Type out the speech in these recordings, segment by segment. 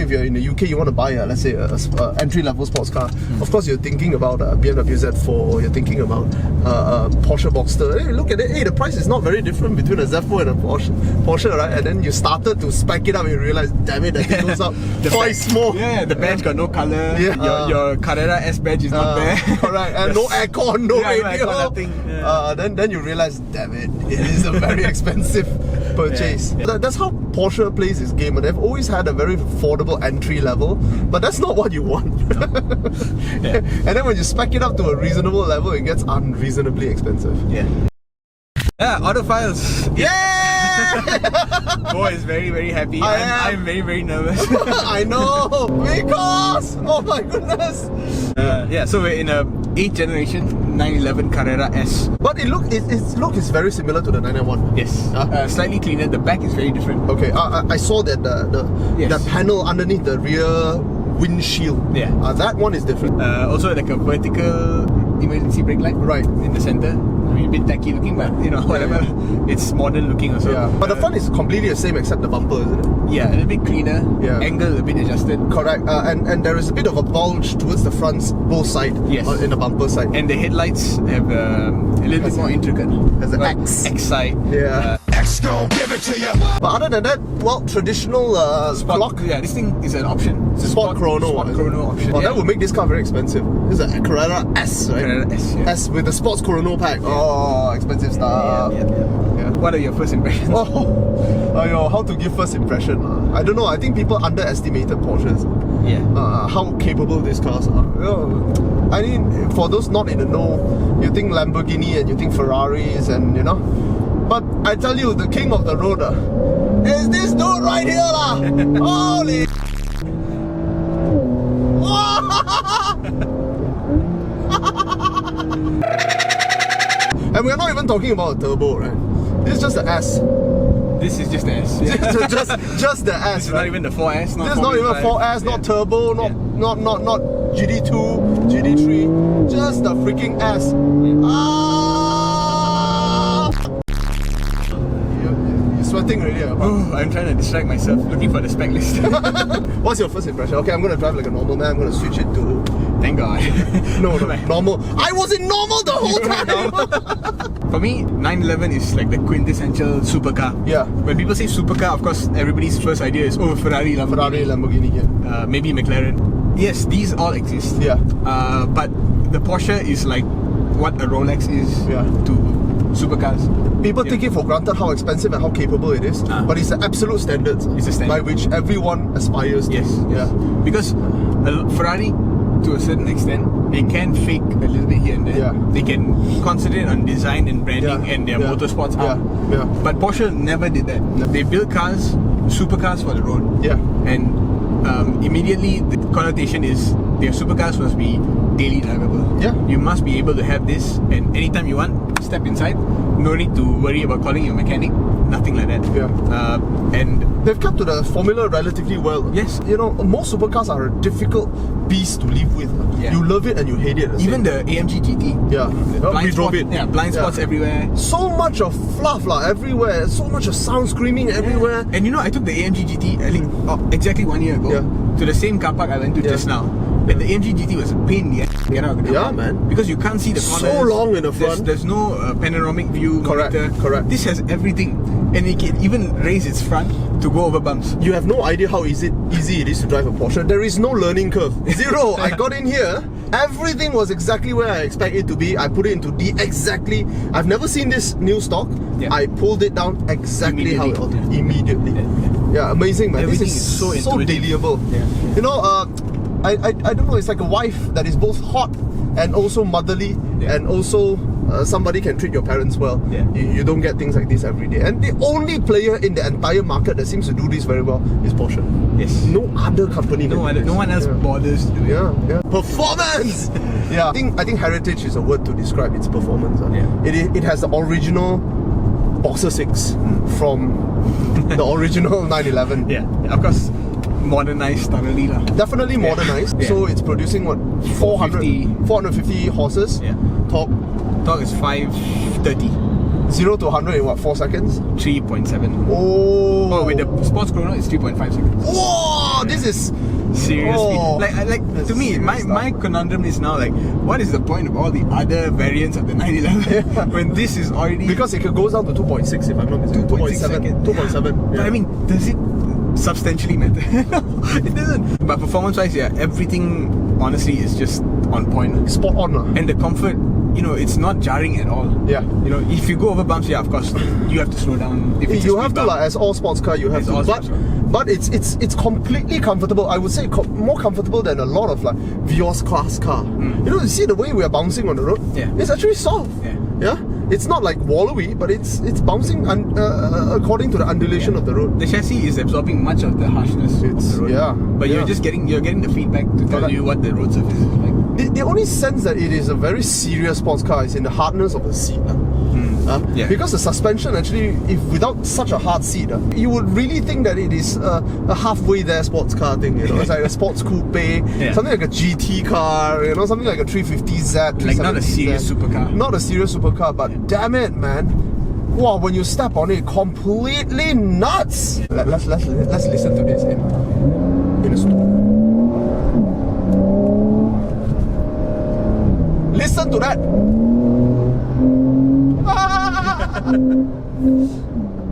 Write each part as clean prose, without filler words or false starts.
if you're in the UK, you want to buy let's say a entry-level sports car. Of course, you're thinking about BMW Z4, you're thinking about Porsche Boxster. Hey, look at it. Hey, the price is not very different between a Z4 and a Porsche, right? And then you started to spec it up and you realize, damn it, that thing goes up twice more. Yeah, the badge got no color. Yeah. Your Carrera S badge is not there. Correct. And no aircon, no radio. Nothing. Then you realize, damn it is a very expensive purchase. That's how Porsche plays this game. They've always had a very affordable entry level, but that's not what you want. And then when you spec it up to a reasonable level, it gets unreasonably expensive. Autophiles. Yeah! Boy is very, very happy. I'm very, very nervous. I know! Because! Oh my goodness! So we're in a 8th generation 911 Carrera S. But its look is very similar to the 991. Yes. Slightly cleaner. The back is very different. Okay. I saw that the panel underneath the rear windshield. That one is different. Also like a vertical emergency brake light. Right. In the center. I mean, a bit tacky looking, but you know, whatever. It's modern looking also. But the front is completely the same except the bumper, isn't it? Yeah, a little bit cleaner. Angle a bit adjusted. Correct. And there is a bit of a bulge towards the front, both sides. Yes. In the bumper side. And the headlights have a little bit more intricate. Has an X. X side. X gon' give it to you. But other than that, well, traditional clock. Yeah, this thing is an option. It's a sport chrono. Sport chrono option. That would make this car very expensive. This is a Carrera S, right? Carrera S, S with the sports chrono pack. Oh, expensive stuff. What are your first impressions? How to give first impression? I don't know. I think people underestimated Porsches. How capable these cars are. I mean, for those not in the know, you think Lamborghini and you think Ferraris and you know. But I tell you, the king of the road is this dude right here lah. Holy and we're not even talking about a turbo, right? This is just the S. This is just the S. just the S. This is not even the 4S. This is not even 4S, not turbo, not GD2, GD3. Just the freaking S. You're sweating already. I'm trying to distract myself, looking for the spec list. What's your first impression? Okay, I'm gonna drive like a normal man. I'm gonna switch it to. Thank God. No, normal. I was in normal the whole time. For me, 911 is like the quintessential supercar. When people say supercar, of course, everybody's first idea is Ferrari, Lamborghini. Maybe McLaren. Yes, these all exist. But the Porsche is like what a Rolex is to supercars. People take it for granted how expensive and how capable it is, but it's the absolute standards. It's a standard by which everyone aspires to. Yes. Because Ferrari, to a certain extent, they can fake a little bit here and there. They can concentrate on design and branding and their motorsports art. But Porsche never did that. They built cars, supercars for the road. And immediately the connotation is their supercars must be daily drivable. You must be able to have this, and anytime you want, step inside. No need to worry about calling your mechanic. Nothing like that. And they've kept to the formula relatively well. Yes. You know, most supercars are a difficult beast to live with. You love it and you hate it. Even the AMG GT. We drove it. Blind spots everywhere. So much of fluff everywhere. So much of sound screaming everywhere. And you know, I took the AMG GT exactly 1 year ago to the same car park I went to just now. And the AMG GT was a pain in the ass to get out of the car. Man. Because you can't see the corners. So long in the front. There's no panoramic view. Correct. This has everything. And it can even raise its front to go over bumps. You have no idea how easy it is to drive a Porsche. There is no learning curve. Zero. I got in here. Everything was exactly where I expect it to be. I put it into D exactly. I've never seen this new stock. I pulled it down exactly how it was. Immediately. Amazing, man. Everything this is so deliable. You know, I don't know, it's like a wife that is both hot and also motherly and also somebody can treat your parents well. You don't get things like this every day. And the only player in the entire market that seems to do this very well is Porsche. No other company. No one else bothers to do it. Performance! I think heritage is a word to describe its performance. It has the original Boxer 6 from the original 911. Of course. Modernized thoroughly lah. Definitely modernized. So it's producing what, 450 horses. Torque is 530. 0 to 100 in what, 4 seconds? 3.7. Oh, with the sports chrono it's 3.5 seconds. Whoa, this is seriously like to me, my conundrum is now like, what is the point of all the other variants of the 911 when this is already, because it goes down to 2.6 if I'm not mistaken. 2.7. But I mean, does it substantially matter? It doesn't. But performance-wise, yeah, everything honestly is just on point. Spot on. And the comfort, it's not jarring at all. Yeah. If you go over bumps, yeah, of course, you have to slow down. If you have to, like, as all sports car, you have to. But it's completely comfortable. I would say more comfortable than a lot of like Vios class car. You see the way we are bouncing on the road? Yeah. It's actually soft. Yeah. It's not like wallowy, but it's bouncing according to the undulation of the road. The chassis is absorbing much of the harshness of the road. Yeah. But you're getting the feedback to tell you what the road surface is like. The only sense that it is a very serious sports car is in the hardness of the seat. Because the suspension actually, if without such a hard seat, you would really think that it is a halfway there sports car thing. It's like a sports coupe, something like a GT car, something like a 350Z, like not a serious supercar. Not a serious supercar, but damn it, man. Wow, when you step on it, completely nuts. Let's listen to this in a store. Listen to that.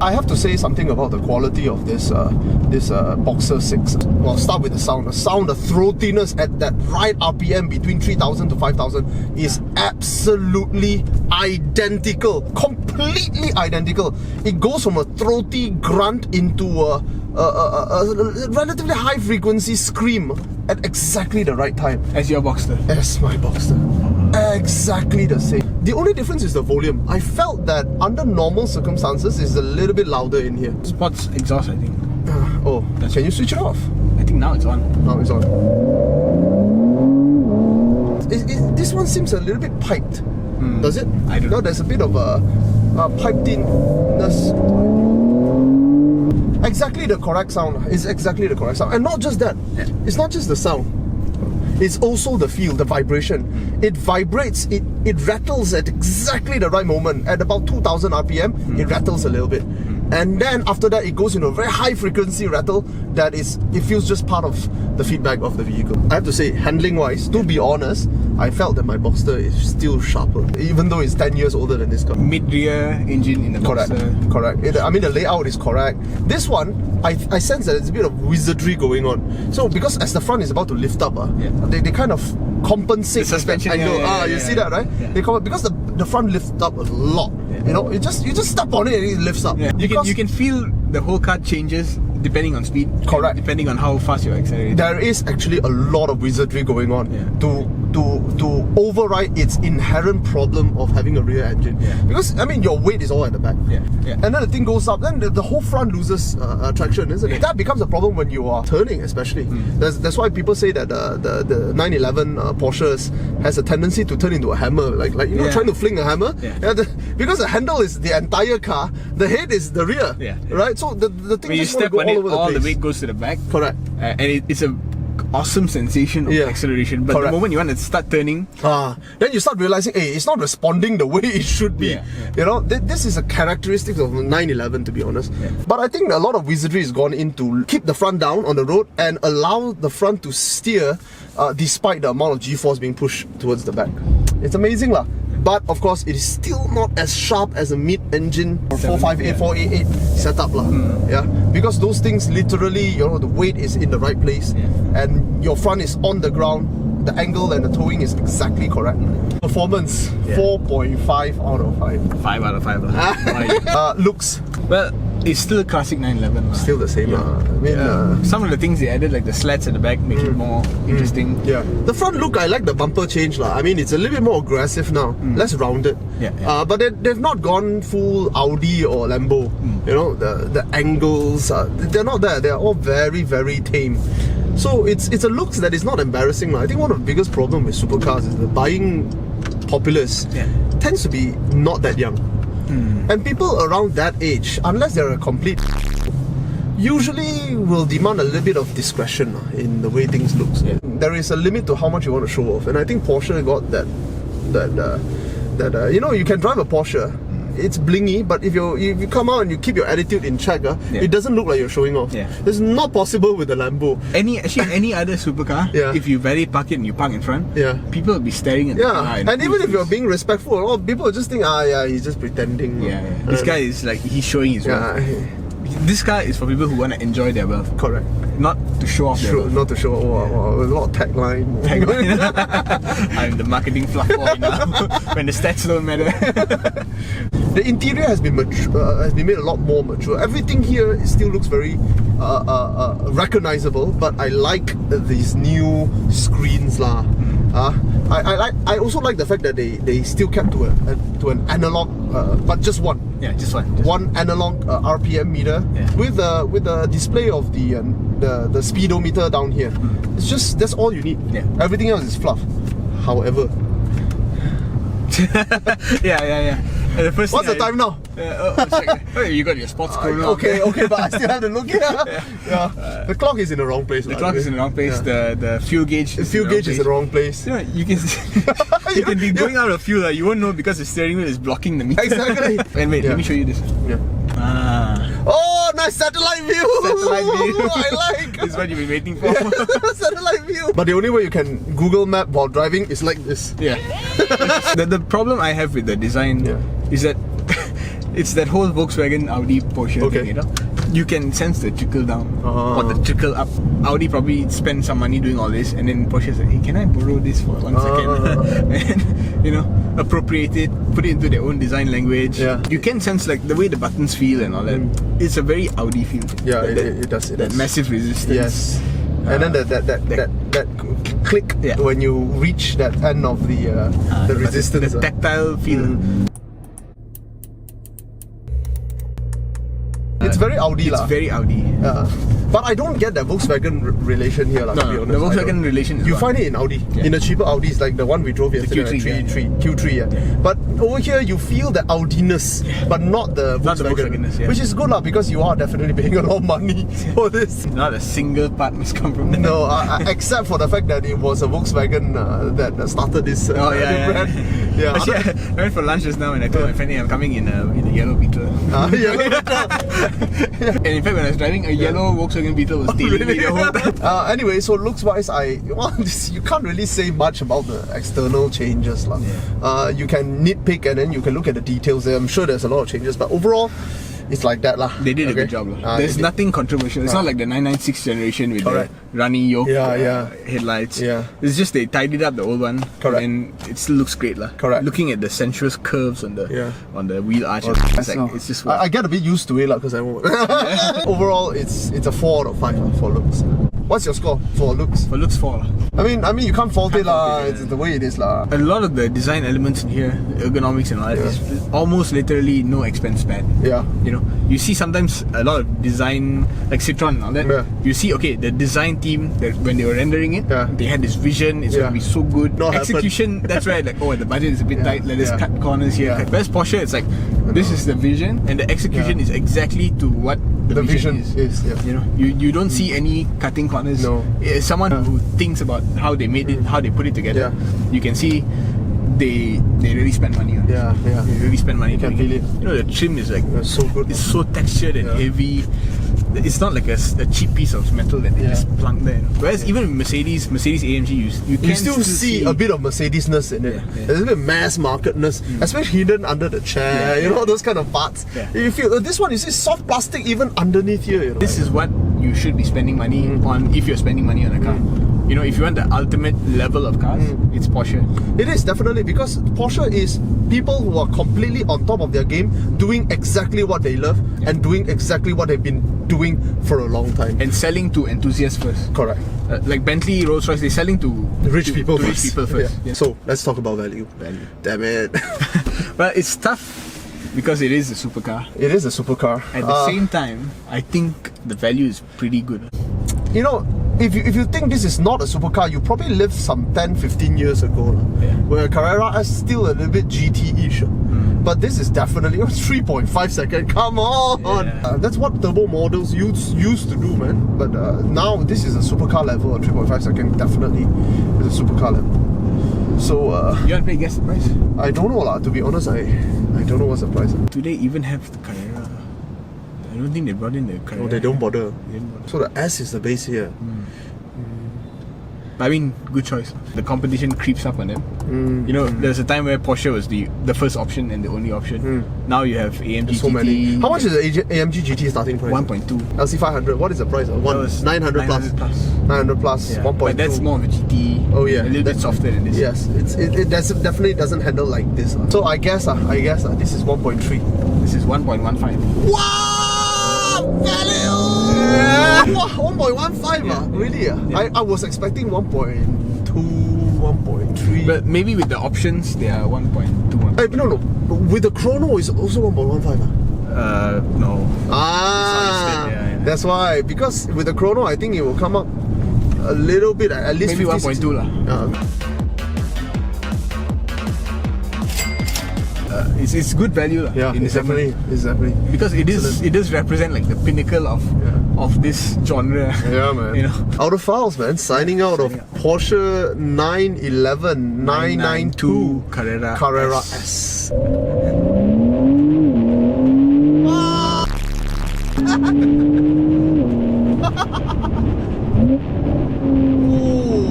I have to say something about the quality of this Boxer 6. Well, start with the sound. The sound, the throatiness at that right RPM between 3,000 to 5,000 is absolutely identical. Completely identical. It goes from a throaty grunt into a relatively high frequency scream at exactly the right time. As your Boxster? As my Boxster. Exactly the same. The only difference is the volume. I felt that under normal circumstances it's a little bit louder in here. Sports exhaust, I think. Can you switch it off? I think now it's on. Now it's on. This one seems a little bit piped. Does it? I don't know. No, there's a bit of a piped-inness. Exactly the correct sound. It's exactly the correct sound. And not just that. It's not just the sound. It's also the feel, the vibration. It vibrates, it rattles at exactly the right moment. At about 2000 RPM, it rattles a little bit. And then after that, it goes into a very high frequency rattle that it feels just part of the feedback of the vehicle. I have to say, handling wise, to be honest, I felt that my Boxster is still sharper, even though it's 10 years older than this car. Mid-rear engine in the Boxster. Correct. The layout is correct. This one, I sense that there's a bit of wizardry going on. So because as the front is about to lift up, they kind of compensate the suspension angle. You see that, right? Yeah. Because the front lifts up a lot. You just step on it and it lifts up. Yeah. You can feel the whole car changes depending on speed. Correct. Depending on how fast you're accelerating. There is actually a lot of wizardry going on to override its inherent problem of having a rear engine. Because your weight is all at the back. And then the thing goes up, then the whole front loses traction, isn't it? That becomes a problem when you are turning, especially. That's why people say that the 911 Porsche has a tendency to turn into a hammer, like trying to fling a hammer. Because the handle is the entire car, the head is the rear. Right? So the thing when you just step go on all it, over the all place. the weight goes to the back. Correct. And it's a awesome sensation of acceleration, but the moment you want to start turning, then you start realizing, hey, it's not responding the way it should be. This is a characteristic of 911, to be honest. But I think a lot of wizardry has gone in to keep the front down on the road and allow the front to steer despite the amount of G-force being pushed towards the back. It's amazing lah. But of course, it is still not as sharp as a mid-engine 458, 488 setup lah. Because those things literally, the weight is in the right place, and your front is on the ground. The angle and the towing is exactly correct. Performance 4.5 out of 5. 5 out of 5 lah. Looks. Well, it's still a classic 911. Still the same. Some of the things they added, like the slats at the back, make it more interesting. The front look, I like the bumper change lah. It's a little bit more aggressive now, less rounded. But they've not gone full Audi or Lambo. The angles, they're not there. They're all very, very tame. So it's a look that is not embarrassing. I think one of the biggest problems with supercars is the buying populace tends to be not that young. And people around that age, unless they're a complete usually will demand a little bit of discretion in the way things look. There is a limit to how much you want to show off, and I think Porsche got that you can drive a Porsche it's blingy, but if you come out and you keep your attitude in check, it doesn't look like you're showing off. It's not possible with the Lambo. Any other supercar, if you valet park it and you park in front, people will be staring at the car. And even if you're being respectful, people will just think, he's just pretending. This guy is like, he's showing his wealth. This car is for people who want to enjoy their wealth. Correct. Not to show off their wealth. Not to show off. A lot of tagline. I'm the marketing fluff boy now. When the stats don't matter. The interior has been made a lot more mature. Everything here still looks very recognizable, but I like these new screens lah. I also like the fact that they still kept to an analog, but just one. Just one. One analog RPM meter with a display of the speedometer down here. It's just, that's all you need. Everything else is fluff. However. What's the time now? You got your sports chrono. Okay, but I still have to look. The clock is in the wrong place. The clock is in the wrong place. The fuel gauge. The fuel gauge is in the wrong place. You can you can be going out of fuel. You won't know because the steering wheel is blocking the meter. Exactly. And wait, let me show you this. Oh, nice satellite view. Satellite view. I like. This is what you've been waiting for. Satellite view. But the only way you can Google Map while driving is like this. The problem I have with the design is that it's that whole Volkswagen, Audi, Porsche thing, you know. You can sense the trickle down or the trickle up. Audi probably spent some money doing all this, and then Porsche said, "Hey, can I borrow this for 1 second?" And appropriate it, put it into their own design language. You can sense like the way the buttons feel and all that. It's a very Audi feel. It does. That massive resistance. And then that click when you reach that end of the resistance. The tactile feel. It's very Audi lah. It's very Audi. But I don't get that Volkswagen relation here lah, to be honest. The Volkswagen relation is you find it in Audi. In the cheaper Audis, like the one we drove yesterday, Q3. But over here you feel the Audiness, but not the Volkswagen. Which is good lah, because you are definitely paying a lot of money for this. Not a single part must come from there. No, except for the fact that it was a Volkswagen that started this brand. Actually, I went for lunch just now and I told my friend, I'm coming in a yellow Beetle. Yellow Beetle. And in fact, when I was driving, a yellow Volkswagen Beetle was tailing me the whole time. Anyway, so looks wise, you can't really say much about the external changes lah. You can nitpick and then you can look at the details there. I'm sure there's a lot of changes, but overall, it's like that lah. They did a good job lah. There's nothing controversial. It's not like the 996 generation with the running yoke headlights. It's just they tidied up the old one. And it still looks great lah. Looking at the sensuous curves on the wheel arch, it's just. I get a bit used to it lah, because I won't. Overall, it's a 4 out of 5 for looks. What's your score for looks? For looks, 4 lah. I mean, you can't fault it lah. It's the way it is lah. A lot of the design elements in here, ergonomics and all that, is almost literally no expense spared. You know, you see sometimes a lot of design, like Citroen and all that. You see, the design team, that when they were rendering it, they had this vision. It's gonna be so good. Execution, that's right. Like, the budget is a bit tight. Let us cut corners here. Whereas Porsche, it's like this is the vision, and the execution is exactly to what the vision is. You know, you don't see any cutting corners. As someone who thinks about how they made it, how they put it together, you can see they really spend money on it. They really spend money. You can feel it. You know, the trim is like so good. It's so textured and heavy. It's not like a cheap piece of metal that they just plunk there. Whereas even Mercedes AMG, you can still see a bit of Mercedes-ness in it. There's a bit of mass marketness, especially hidden under the chair. You know, those kind of parts. You feel this one, you see soft plastic even underneath here. You know? This is what you should be spending money on if you're spending money on a car. You know, if you want the ultimate level of cars, it's Porsche. It is, definitely, because Porsche is people who are completely on top of their game, doing exactly what they love and doing exactly what they've been doing for a long time. And selling to enthusiasts first. Correct. Like Bentley, Rolls-Royce, they're selling to rich people first. So, let's talk about value. Damn it. But it's tough because it is a supercar. It is a supercar. At the same time, I think the value is pretty good. You know, if you think this is not a supercar, you probably lived some 10-15 years ago, where Carrera S is still a little bit GT-ish. But this is definitely 3.5 second. Come on! That's what turbo models used to do, man. But now this is a supercar level. 3.5 second definitely is a supercar level. So You want to guess the price? I don't know lah. To be honest, I don't know what's the price. Do they even have the Carrera? I don't think they brought in the Carrera. No, they don't bother. They didn't bother. So the S is the base here. I mean, good choice. The competition creeps up on them. You know, there's a time where Porsche was the first option and the only option. Now you have AMG So GT. many. How much is the AMG GT starting price? 1.2. LC500. What is the price? 900 plus. 900 plus. Yeah. 1.2. But that's more of a GT. Oh yeah, a little bit softer than this. Yes, it definitely doesn't handle like this. So I guess this is 1.3. This is 1.15. Wow! Value! Yeah. 1.15 really? I was expecting 1.2, 1.3. But maybe with the options, they are 1.21. No. With the chrono, it's also 1.15 No. Yeah. That's why. Because with the chrono, I think it will come up a little bit, at least maybe 1.2 lah. It's good value lah. Yeah, it's definitely. Because it does represent like the pinnacle of this genre. Yeah, man. You know, Autophiles, man, signing out of Porsche 911 992 Carrera S. Oh,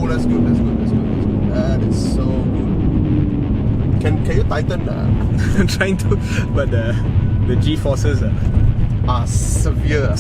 that's good. That is so good. Can you tighten that? I'm trying to, but the G forces are severe.